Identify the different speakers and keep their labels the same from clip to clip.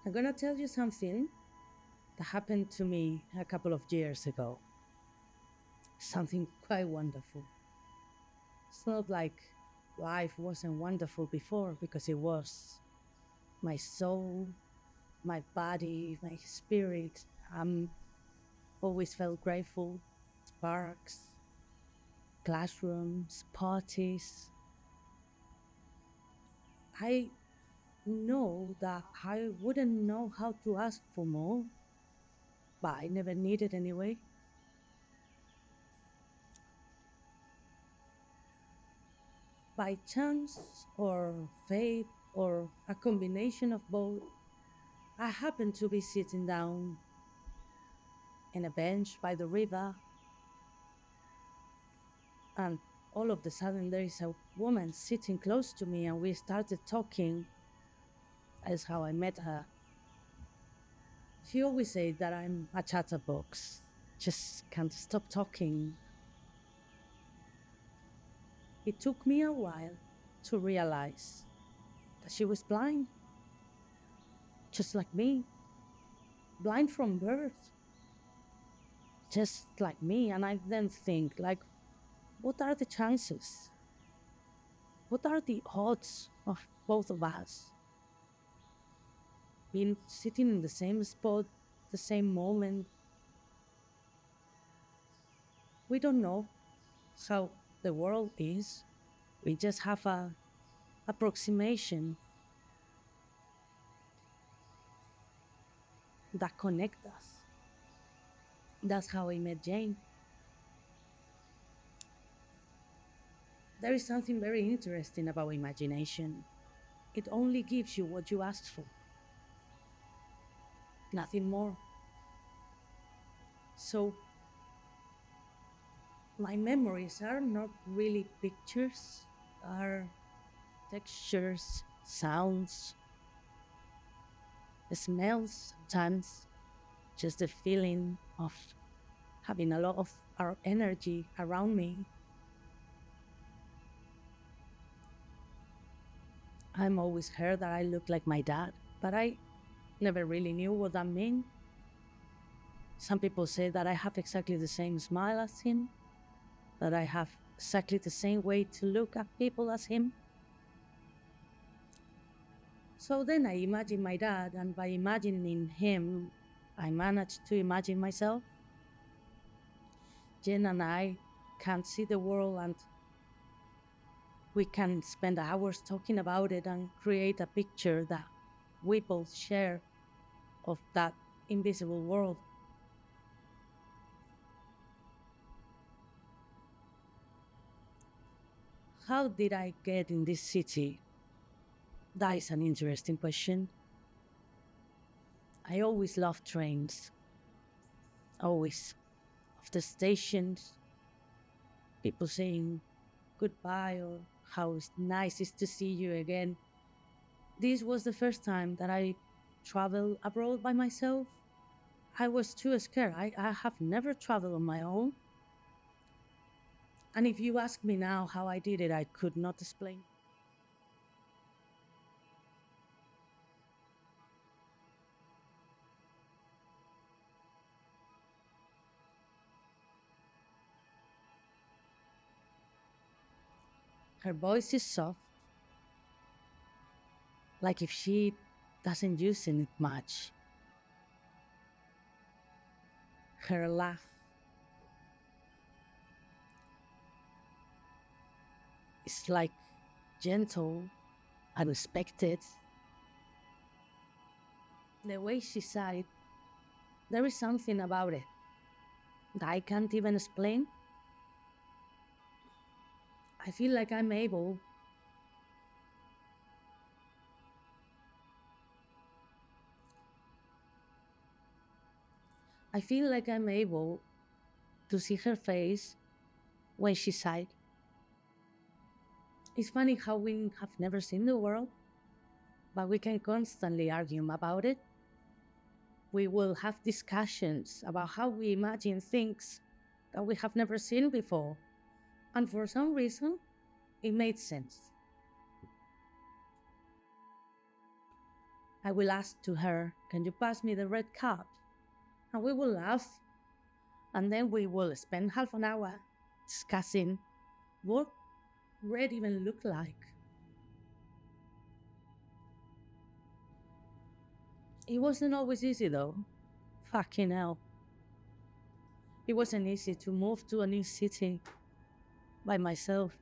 Speaker 1: I'm gonna tell you something that happened to me a couple of years ago. Something quite wonderful. It's not like life wasn't wonderful before, because it was. My soul, my body, my spirit. Always felt grateful. Sparks, classrooms, parties. I know that I wouldn't know how to ask for more, but I never needed anyway. By chance or fate or a combination of both, I happened to be sitting down in a bench by the river, and all of a sudden there is a woman sitting close to me, and we started talking. That's how I met her. She always said that I'm a chatterbox, just can't stop talking. It took me a while to realize that she was blind, just like me, blind from birth, just like me. And I then think, like, what are the chances? What are the odds of both of us being sitting in the same spot, the same moment? We don't know how the world is. We just have a approximation that connect us. That's how I met Jane. There is something very interesting about imagination. It only gives you what you ask for, nothing more. So my memories are not really pictures, are textures, sounds, smells sometimes, just the feeling of having a lot of our energy around me. I'm always heard that I look like my dad, but I never really knew what that meant. Some people say that I have exactly the same smile as him, that I have exactly the same way to look at people as him. So then I imagine my dad, and by imagining him, I managed to imagine myself. Jen and I can see the world, and we can spend hours talking about it and create a picture that we both share of that invisible world. How did I get in this city? That is an interesting question. I always loved trains, always. Of the stations, people saying goodbye or how nice it is to see you again. This was the first time that I traveled abroad by myself. I was too scared. I have never traveled on my own. And if you ask me now how I did it, I could not explain. Her voice is soft, like if she doesn't use it much. Her laugh is like gentle, unexpected. The way she sighed, there is something about it that I can't even explain. I feel like I'm able I feel like I'm able to see her face when she sighed. It's funny how we have never seen the world, but we can constantly argue about it. We will have discussions about how we imagine things that we have never seen before. And for some reason, it made sense. I will ask to her, "Can you pass me the red cup?" And we will laugh, and then we will spend half an hour discussing what red even look like. It wasn't always easy though. Fucking hell. It wasn't easy to move to a new city by myself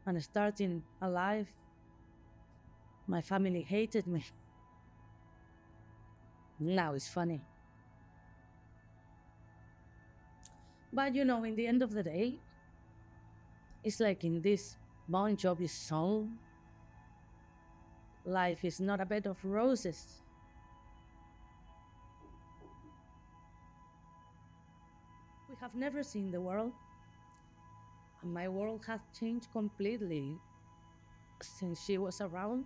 Speaker 1: and starting a life. My family hated me. Now it's funny. But in the end of the day, it's like in this Bon Jovi song, life is not a bed of roses. We have never seen the world, and my world has changed completely since she was around.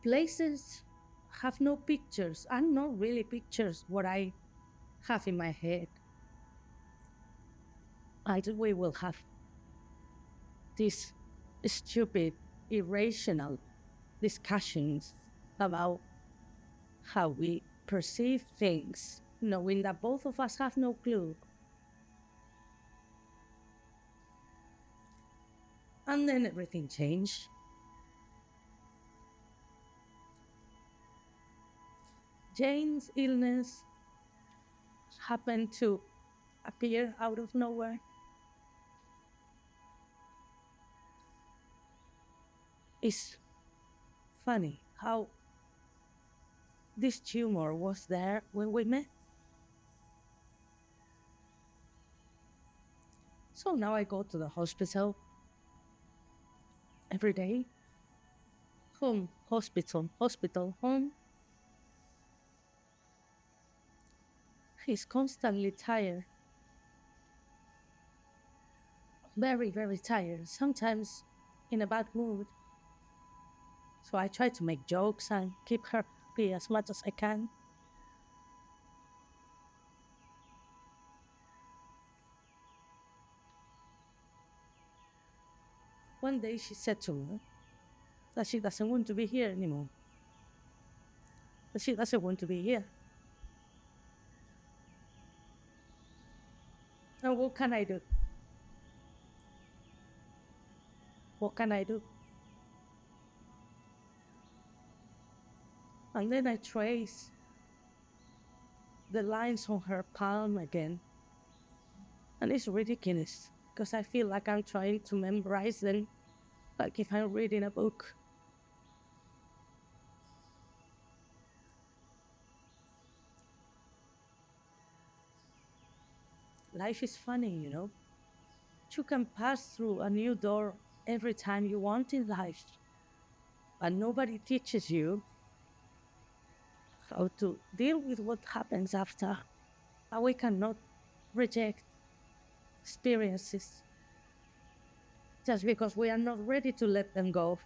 Speaker 1: Places have no pictures, and not really pictures what I have in my head. We will have these stupid, irrational discussions about how we perceive things, knowing that both of us have no clue. And then everything changed. Jane's illness happened to appear out of nowhere. It's funny how this tumor was there when we met. So now I go to the hospital every day. Home, hospital, hospital, home. He's constantly tired. Very, very tired. Sometimes in a bad mood. So I try to make jokes and keep her happy as much as I can. One day she said to me that she doesn't want to be here anymore. That she doesn't want to be here. And what can I do? What can I do? And then I trace the lines on her palm again. And it's ridiculous because I feel like I'm trying to memorize them, like if I'm reading a book. Life is funny. You can pass through a new door every time you want in life, but nobody teaches you how to deal with what happens after. How we cannot reject experiences just because we are not ready to let them go.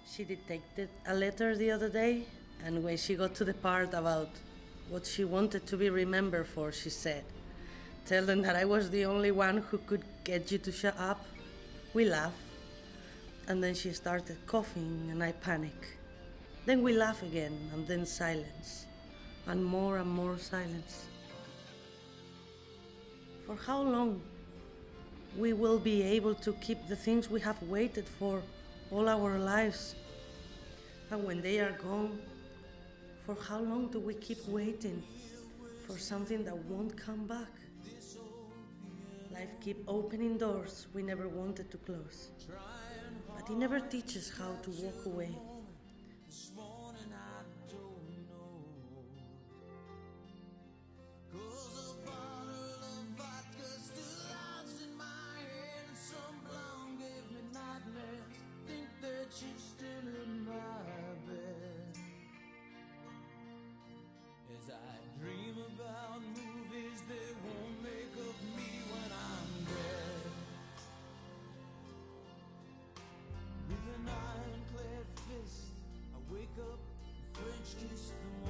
Speaker 1: She detected a letter the other day, and when she got to the part about what she wanted to be remembered for, she said, "Tell them that I was the only one who could get you to shut up." We laugh, and then she started coughing, and I panic. Then we laugh again, and then silence, and more silence. For how long we will be able to keep the things we have waited for all our lives? And when they are gone, for how long do we keep waiting for something that won't come back? Life keeps opening doors we never wanted to close, but it never teaches how to walk away.
Speaker 2: As I dream about movies they won't make of me when I'm dead. With an ironclad fist, I wake up, French kiss the